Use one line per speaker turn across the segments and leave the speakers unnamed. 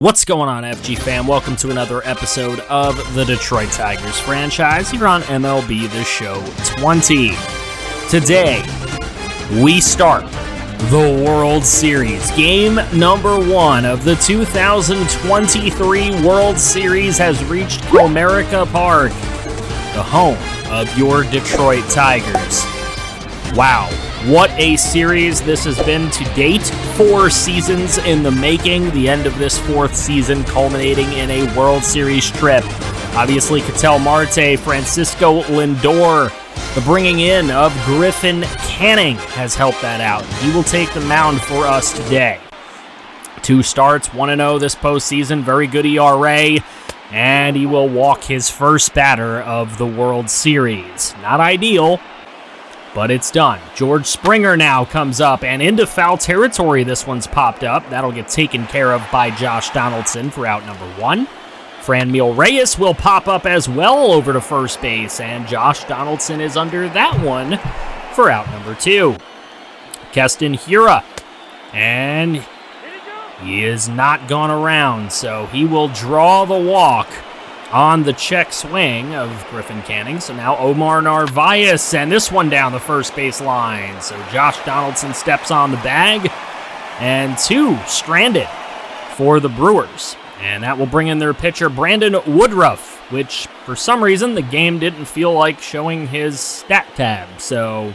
What's going on, FG fam? Welcome to another episode of the Detroit Tigers franchise here on MLB The Show 20. Today, we start the World Series. Game number 1 of the 2023 World Series has reached Comerica Park, the home of your Detroit Tigers. Wow. What a series this has been to date. 4 seasons in the making. The end of this 4th season culminating in a World Series trip. Obviously, Ketel Marte, Francisco Lindor, the bringing in of Griffin Canning has helped that out. He will take the mound for us today. 2 starts, 1-0 this postseason, very good ERA, and he will walk his first batter of the World Series. Not ideal, but it's done. George Springer now comes up, and into foul territory this one's popped up. That'll get taken care of by Josh Donaldson for out number 1. Franmil Reyes will pop up as well over to first base, and Josh Donaldson is under that one for out number 2. Keston Hiura, and he is not gone around, so he will draw the walk on the check swing of Griffin Canning. So now Omar Narvaez, and this one down the first base line. So Josh Donaldson steps on the bag, and 2 stranded for the Brewers. And that will bring in their pitcher, Brandon Woodruff, which for some reason the game didn't feel like showing his stat tab. So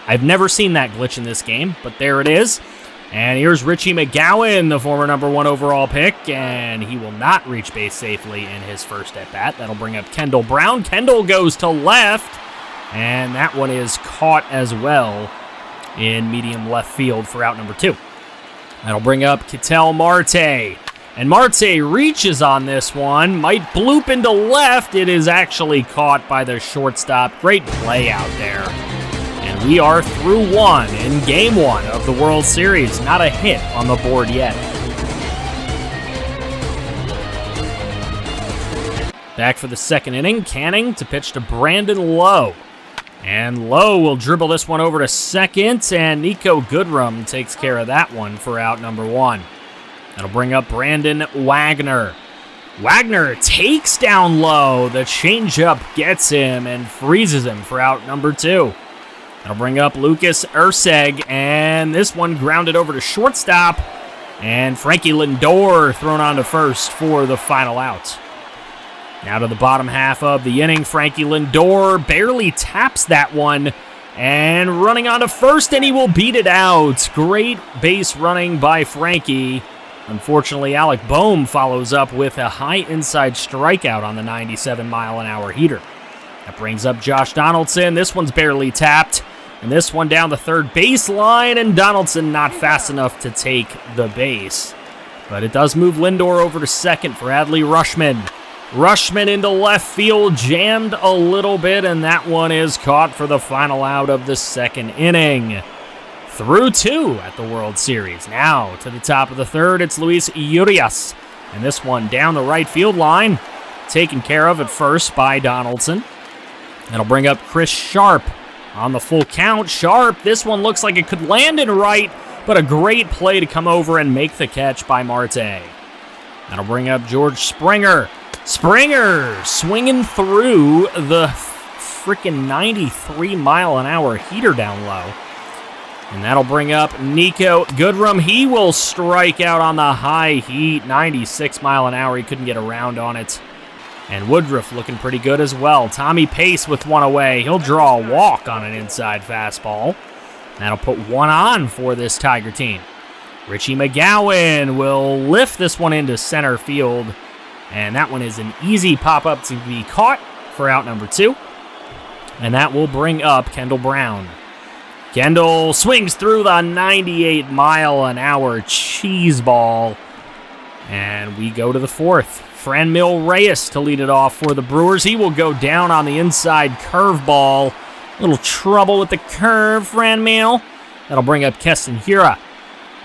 I've never seen that glitch in this game, but there it is. And here's Richie McGowan, the former number 1 overall pick, and he will not reach base safely in his first at-bat. That'll bring up Kendall Brown. Kendall goes to left, and that one is caught as well in medium left field for out number 2. That'll bring up Ketel Marte, and Marte reaches on this one, might bloop into left. It is actually caught by the shortstop. Great play out there. And we are through 1 in Game 1 of the World Series. Not a hit on the board yet. Back for the second inning, Canning to pitch to Brandon Lowe. And Lowe will dribble this one over to second, and Nico Goodrum takes care of that one for out number 1. That'll bring up Brandon Wagner. Wagner takes down Lowe. The changeup gets him and freezes him for out number 2. That'll bring up Lucas Urseg, and this one grounded over to shortstop, and Frankie Lindor thrown on to first for the final out. Now to the bottom half of the inning, Frankie Lindor barely taps that one, and running on to first, and he will beat it out. Great base running by Frankie. Unfortunately, Alec Boehm follows up with a high inside strikeout on the 97-mile-an-hour heater. That brings up Josh Donaldson. This one's barely tapped. And this one down the third baseline, and Donaldson not fast enough to take the base. But it does move Lindor over to second for Adley Rutschman. Rutschman into left field, jammed a little bit, and that one is caught for the final out of the second inning. Through 2 at the World Series. Now to the top of the third, it's Luis Urias. And this one down the right field line, taken care of at first by Donaldson. That'll bring up Chris Sharp on the full count. Sharp, this one looks like it could land in right, but a great play to come over and make the catch by Marte. That'll bring up George Springer. Springer swinging through the freaking 93-mile-an-hour heater down low. And that'll bring up Nico Goodrum. He will strike out on the high heat, 96 mile an hour. He couldn't get around on it. And Woodruff looking pretty good as well. Tommy Pace with one away. He'll draw a walk on an inside fastball. That'll put 1 on for this Tiger team. Richie McGowan will lift this one into center field. And that one is an easy pop-up to be caught for out number 2. And that will bring up Kendall Brown. Kendall swings through the 98-mile-an-hour cheese ball. And we go to the 4th. Franmil Reyes to lead it off for the Brewers. He will go down on the inside curveball. Little trouble with the curve, Franmil. That'll bring up Keston Hiura.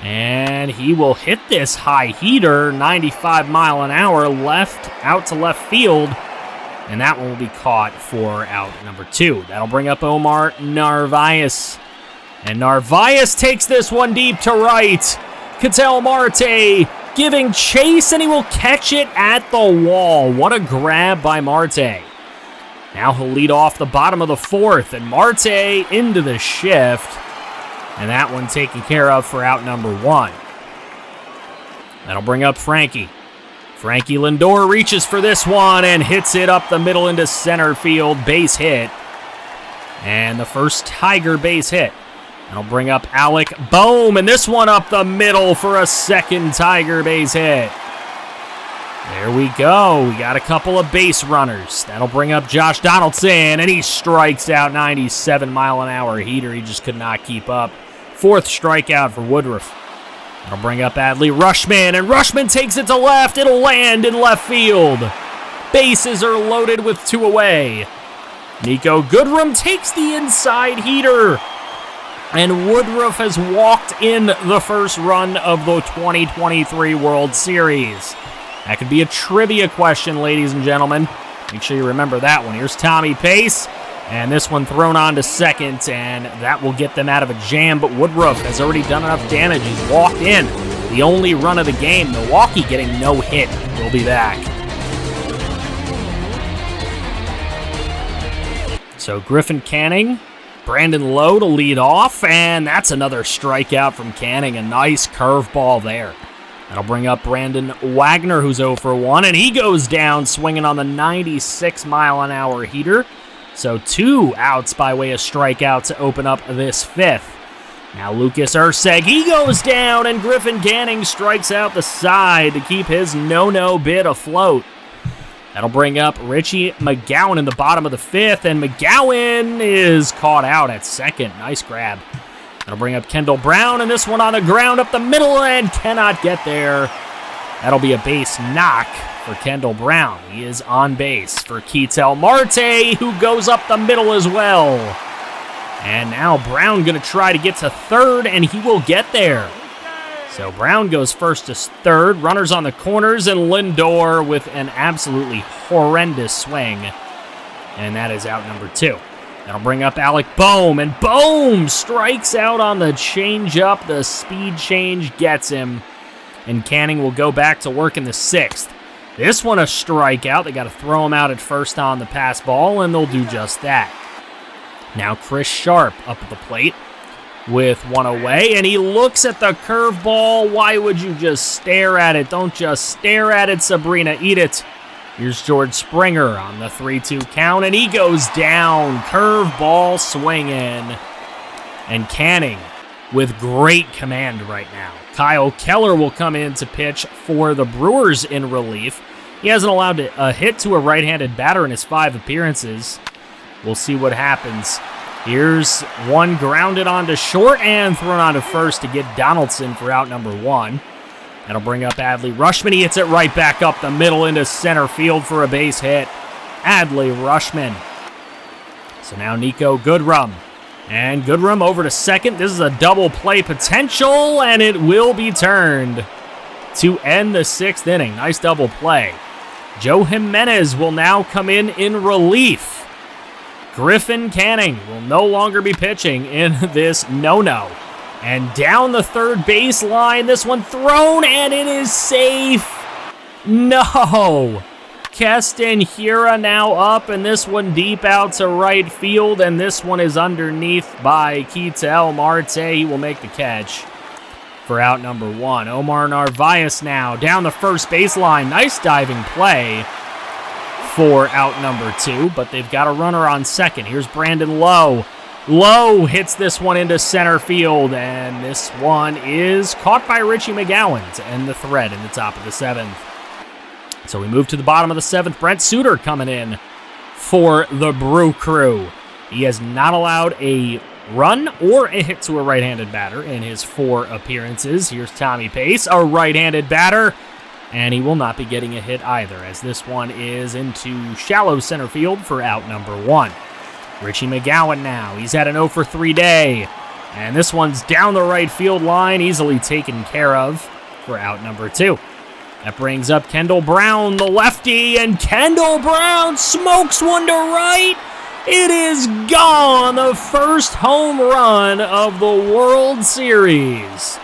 And he will hit this high heater, 95-mile-an-hour, left out to left field. And that one will be caught for out number 2. That'll bring up Omar Narvaez. And Narvaez takes this one deep to right. Ketel Marte giving chase, and he will catch it at the wall. What a grab by Marte. Now he'll lead off the bottom of the fourth, and Marte into the shift, and that one taken care of for out number one. That'll bring up Frankie. Frankie Lindor reaches for this one and hits it up the middle into center field, base hit. And the first Tiger base hit. That'll bring up Alec Boehm, and this one up the middle for a second Tiger base hit. There we go. We got a couple of base runners. That'll bring up Josh Donaldson, and he strikes out 97-mile-an-hour heater. He just could not keep up. Fourth strikeout for Woodruff. That'll bring up Adley Rutschman, and Rutschman takes it to left. It'll land in left field. Bases are loaded with two away. Nico Goodrum takes the inside heater. And Woodruff has walked in the first run of the 2023 World Series. That could be a trivia question, ladies and gentlemen. Make sure you remember that one. Here's Tommy Pace, and this one thrown on to second, and that will get them out of a jam, but Woodruff has already done enough damage. He's walked in. The only run of the game. Milwaukee getting no hit. We'll be back. So Griffin Canning, Brandon Lowe to lead off, and that's another strikeout from Canning. A nice curveball there. That'll bring up Brandon Wagner, who's 0 for 1, and he goes down swinging on the 96-mile-an-hour heater. So 2 outs by way of strikeouts to open up this fifth. Now Lucas Erceg, he goes down, and Griffin Canning strikes out the side to keep his no-no bid afloat. That'll bring up Richie McGowan in the bottom of the fifth, and McGowan is caught out at second. Nice grab. That'll bring up Kendall Brown, and this one on the ground up the middle and cannot get there. That'll be a base knock for Kendall Brown. He is on base for Ketel Marte, who goes up the middle as well. And now Brown going to try to get to third, and he will get there. So Brown goes first to third, runners on the corners, and Lindor with an absolutely horrendous swing. And that is out number 2. That'll bring up Alec Boehm, and Boehm strikes out on the changeup. The speed change gets him, and Canning will go back to work in the sixth. This one a strikeout. They got to throw him out at first on the pass ball, and they'll do just that. Now Chris Sharp up at the plate with one away, and he looks at the curveball. Why would you just stare at it? Don't just stare at it, Sabrina. Eat it. Here's George Springer on the 3-2 count, and he goes down. Curveball swinging. And Canning with great command right now. Kyle Keller will come in to pitch for the Brewers in relief. He hasn't allowed a hit to a right-handed batter in his 5 appearances. We'll see what happens. Here's one grounded onto short and thrown onto first to get Donaldson for out number 1. That'll bring up Adley Rutschman. He hits it right back up the middle into center field for a base hit. Adley Rutschman. So now Nico Goodrum. And Goodrum over to second. This is a double play potential, and it will be turned to end the 6th inning. Nice double play. Joe Jimenez will now come in relief. Griffin Canning will no longer be pitching in this no-no. And down the third baseline, this one thrown, and it is safe. No. Keston Hiura now up, and this one deep out to right field, and this one is underneath by Ketel Marte. He will make the catch for out number 1. Omar Narvaez now down the first baseline. Nice diving play for out number 2, but they've got a runner on second. Here's Brandon Lowe. Lowe hits this one into center field, and this one is caught by Richie McGowan to end the thread in the top of the 7th. So we move to the bottom of the 7th. Brent Suter coming in for the Brew Crew. He has not allowed a run or a hit to a right-handed batter in his 4 appearances. Here's Tommy Pace, a right-handed batter, and he will not be getting a hit either, as this one is into shallow center field for out number 1. Richie McGowan now. He's had an 0 for 3 day. And this one's down the right field line, easily taken care of for out number 2. That brings up Kendall Brown, the lefty, and Kendall Brown smokes one to right. It is gone. The first home run of the World Series.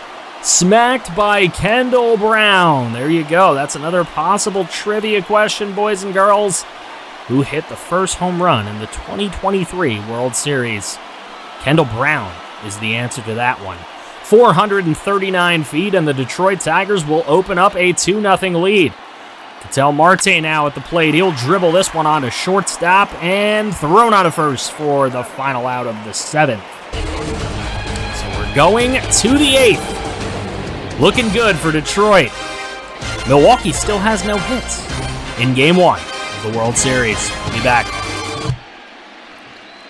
Smacked by Kendall Brown. There you go. That's another possible trivia question, boys and girls. Who hit the first home run in the 2023 World Series? Kendall Brown is the answer to that one. 439 feet, and the Detroit Tigers will open up a 2-0 lead. Ketel Marte now at the plate. He'll dribble this one onto shortstop and thrown on to first for the final out of the 7th. So we're going to the 8th. Looking good for Detroit. Milwaukee still has no hits in Game 1 of the World Series. We'll be back.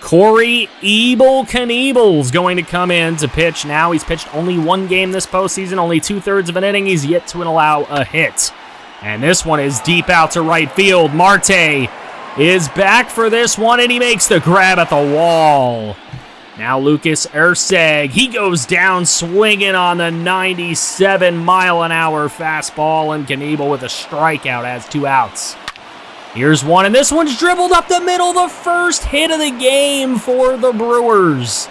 Corey Knievel's going to come in to pitch now. He's pitched only one game this postseason, only 2/3 of an inning. He's yet to allow a hit. And this one is deep out to right field. Marte is back for this one, and he makes the grab at the wall. Now Lucas Erceg, he goes down swinging on the 97-mile-an-hour fastball, and Knievel with a strikeout has 2 outs. Here's one, and this one's dribbled up the middle. The first hit of the game for the Brewers.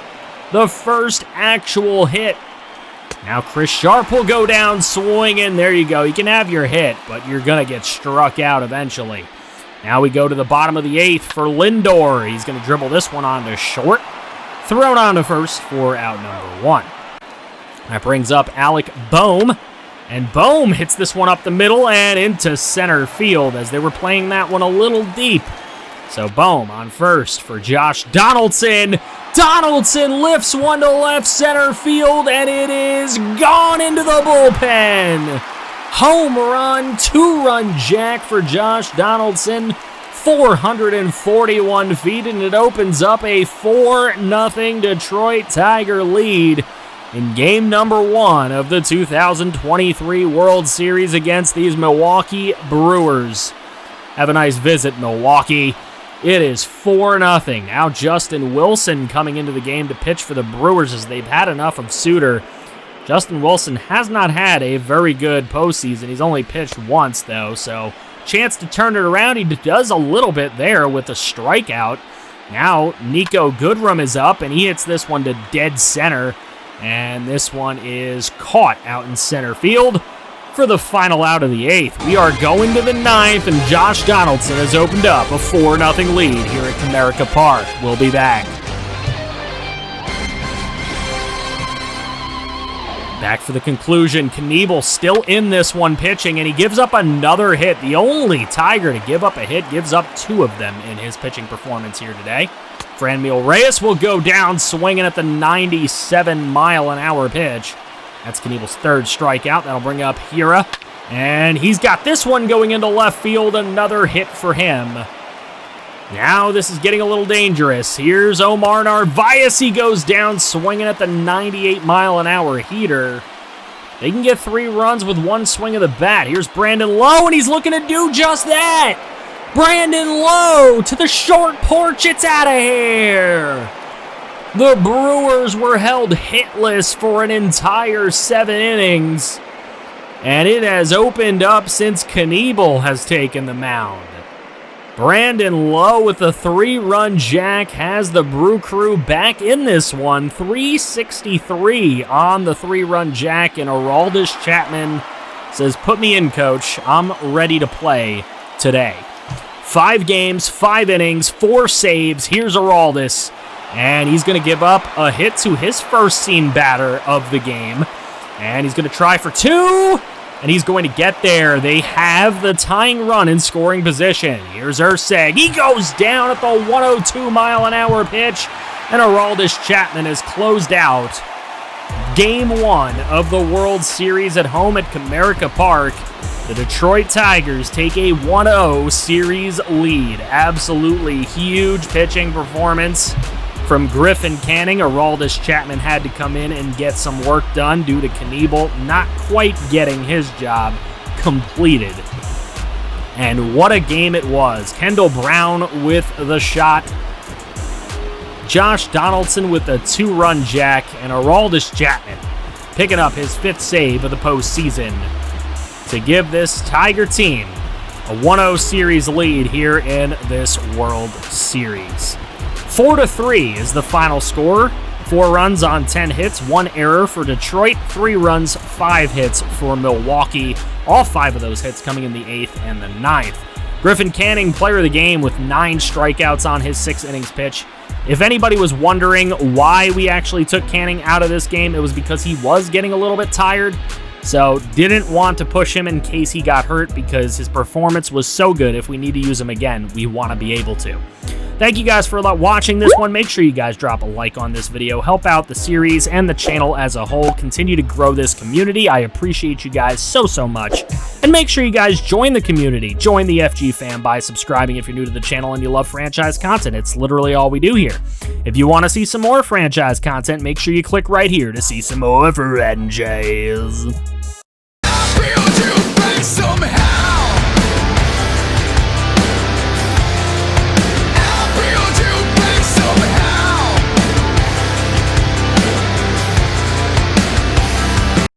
The first actual hit. Now Chris Sharp will go down swinging. There you go. You can have your hit, but you're going to get struck out eventually. Now we go to the bottom of the 8th for Lindor. He's going to dribble this one on to short. Thrown on to first for out number 1. That brings up Alec Boehm. And Boehm hits this one up the middle and into center field as they were playing that one a little deep. So Boehm on first for Josh Donaldson. Donaldson lifts one to left center field, and it is gone into the bullpen. Home run, 2-run jack for Josh Donaldson. 441 feet, and it opens up a 4-0 Detroit Tiger lead in game number 1 of the 2023 World Series against these Milwaukee Brewers. Have a nice visit, Milwaukee. It is 4-0. Now Justin Wilson coming into the game to pitch for the Brewers as they've had enough of Suter. Justin Wilson has not had a very good postseason. He's only pitched once, though, so chance to turn it around. He does a little bit there with a strikeout. Now Nico Goodrum is up, and he hits this one to dead center. And this one is caught out in center field for the final out of the 8th. We are going to the 9th, and Josh Donaldson has opened up a 4-0 lead here at Comerica Park. We'll be back. Back for the conclusion. Knievel still in this one pitching, and he gives up another hit. The only Tiger to give up a hit, gives up 2 of them in his pitching performance here today. Franmil Reyes will go down swinging at the 97-mile-an-hour pitch. That's Knievel's 3rd strikeout. That'll bring up Hira. And he's got this one going into left field. Another hit for him. Now this is getting a little dangerous. Here's Omar Narvaez. He goes down swinging at the 98-mile-an-hour heater. They can get 3 runs with 1 swing of the bat. Here's Brandon Lowe, and he's looking to do just that. Brandon Lowe to the short porch. It's out of here. The Brewers were held hitless for an entire 7 innings. And it has opened up since Knievel has taken the mound. Brandon Lowe with a 3-run jack has the Brew Crew back in this one. 363 on the 3-run jack, and Aroldis Chapman says, "Put me in, coach. I'm ready to play today." 5 games, 5 innings, 4 saves. Here's Aroldis, and he's going to give up a hit to his first-seen batter of the game. And he's going to try for 2, and he's going to get there. They have the tying run in scoring position. Here's Erceg. He goes down at the 102-mile-an-hour pitch, and Aroldis Chapman has closed out Game 1 of the World Series at home at Comerica Park. The Detroit Tigers take a 1-0 series lead. Absolutely huge pitching performance from Griffin Canning. Aroldis Chapman had to come in and get some work done due to Knievel not quite getting his job completed. And what a game it was. Kendall Brown with the shot. Josh Donaldson with a 2-run jack, and Aroldis Chapman picking up his 5th save of the postseason to give this Tiger team a 1-0 series lead here in this World Series. 4-3 is the final score 4 runs on 10 hits, 1 error for Detroit, 3 runs, 5 hits for Milwaukee. All 5 of those hits coming in the 8th and the 9th. Griffin Canning, player of the game with 9 strikeouts on his 6 innings pitch. If anybody was wondering why we actually took Canning out of this game, it was because he was getting a little bit tired. So didn't want to push him in case he got hurt because his performance was so good. If we need to use him again, we want to be able to. Thank you guys for watching this one. Make sure you guys drop a like on this video. Help out the series and the channel as a whole. Continue to grow this community. I appreciate you guys so much. And make sure you guys join the community. Join the FG fam by subscribing if you're new to the channel and you love franchise content. It's literally all we do here. If you want to see some more franchise content, make sure you click right here to see some more franchise.